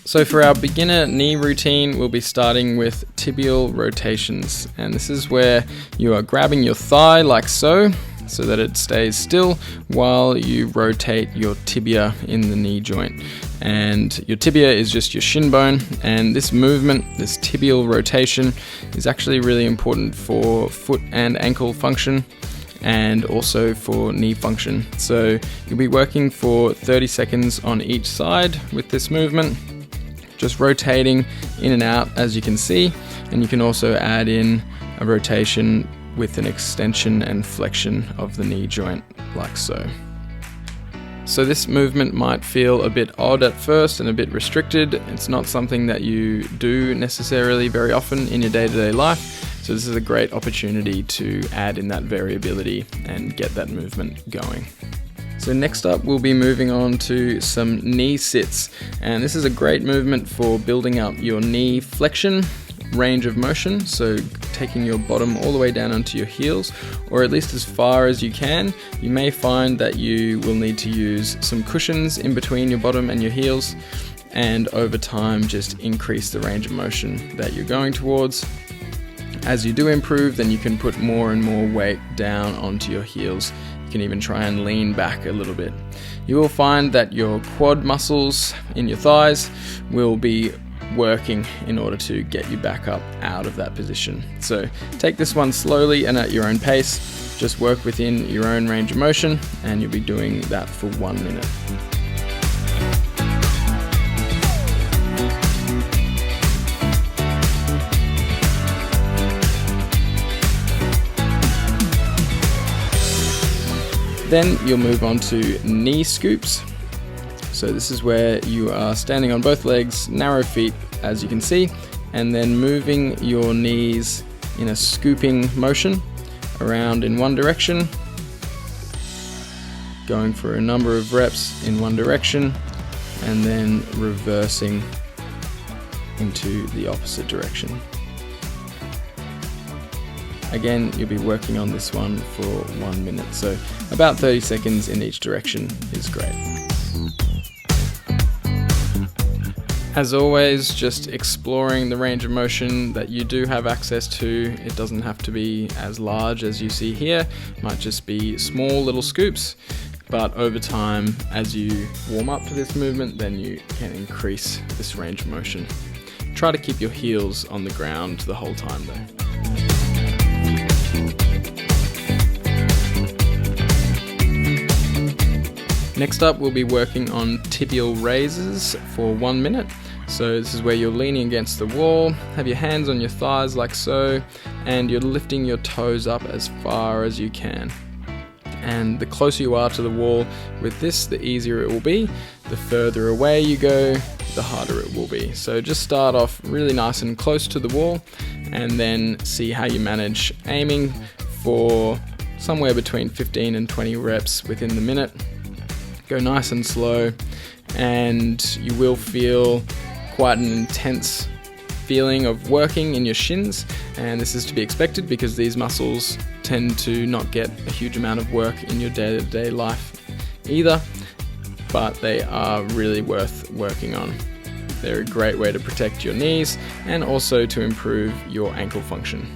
So for our beginner knee routine, we'll be starting with tibial rotations. And this is where you are grabbing your thigh like so that it stays still while you rotate your tibia in the knee joint. And your tibia is just your shin bone, and this movement, this tibial rotation, is actually really important for foot and ankle function and also for knee function. So you'll be working for 30 seconds on each side with this movement, just rotating in and out as you can see, and you can also add in a rotation with an extension and flexion of the knee joint like so. So this movement might feel a bit odd at first and a bit restricted. It's not something that you do necessarily very often in your day-to-day life, so this is a great opportunity to add in that variability and get that movement going. So next up, we'll be moving on to some knee sits, and this is a great movement for building up your knee flexion, range of motion, so taking your bottom all the way down onto your heels, or at least as far as you can. You may find that you will need to use some cushions in between your bottom and your heels, and over time just increase the range of motion that you're going towards. As you do improve, then you can put more and more weight down onto your heels. You can even try and lean back a little bit. You will find that your quad muscles in your thighs will be working in order to get you back up out of that position. So take this one slowly and at your own pace. Just work within your own range of motion, and you'll be doing that for 1 minute. Then you'll move on to knee scoops. So this is where you are standing on both legs, narrow feet as you can see, and then moving your knees in a scooping motion around in one direction, going for a number of reps in one direction, and then reversing into the opposite direction. Again, you'll be working on this one for 1 minute, so about 30 seconds in each direction is great. As always, just exploring the range of motion that you do have access to. It doesn't have to be as large as you see here, it might just be small little scoops, but over time, as you warm up to this movement, then you can increase this range of motion. Try to keep your heels on the ground the whole time though. Next up, we'll be working on tibial raises for 1 minute. So this is where you're leaning against the wall, have your hands on your thighs like so, and you're lifting your toes up as far as you can. And the closer you are to the wall with this, the easier it will be. The further away you go, the harder it will be. So just start off really nice and close to the wall, and then see how you manage, aiming for somewhere between 15 and 20 reps within the minute. Go nice and slow, and you will feel quite an intense feeling of working in your shins, and this is to be expected because these muscles tend to not get a huge amount of work in your day-to-day life either, but they are really worth working on. They're a great way to protect your knees and also to improve your ankle function.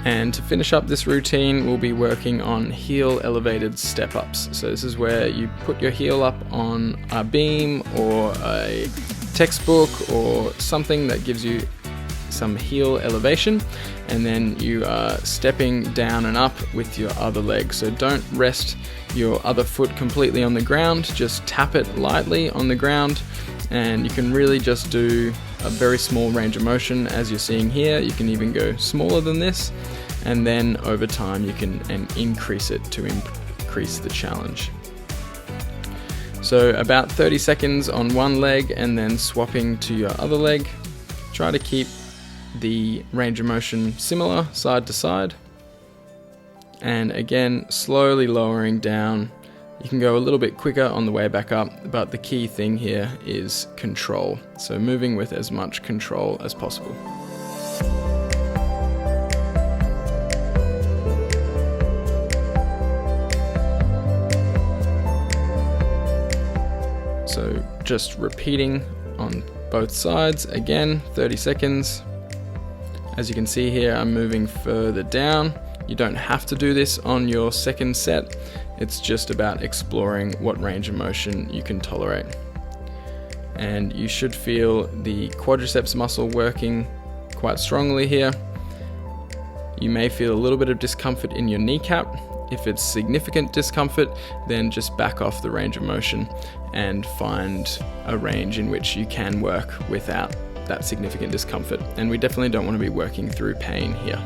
And to finish up this routine, we'll be working on heel elevated step-ups. So this is where you put your heel up on a beam or a textbook or something that gives you some heel elevation, and then you are stepping down and up with your other leg. So don't rest your other foot completely on the ground, just tap it lightly on the ground, and you can really just do a very small range of motion as you're seeing here. You can even go smaller than this, and then over time you can increase it to increase the challenge. So about 30 seconds on one leg and then swapping to your other leg. Try to keep the range of motion similar side to side, and again slowly lowering down. You can go a little bit quicker on the way back up, but the key thing here is control. So moving with as much control as possible. So just repeating on both sides. Again, 30 seconds. As you can see here, I'm moving further down. You don't have to do this on your second set. It's just about exploring what range of motion you can tolerate. And you should feel the quadriceps muscle working quite strongly here. You may feel a little bit of discomfort in your kneecap. If it's significant discomfort, then just back off the range of motion and find a range in which you can work without that significant discomfort. And we definitely don't want to be working through pain here.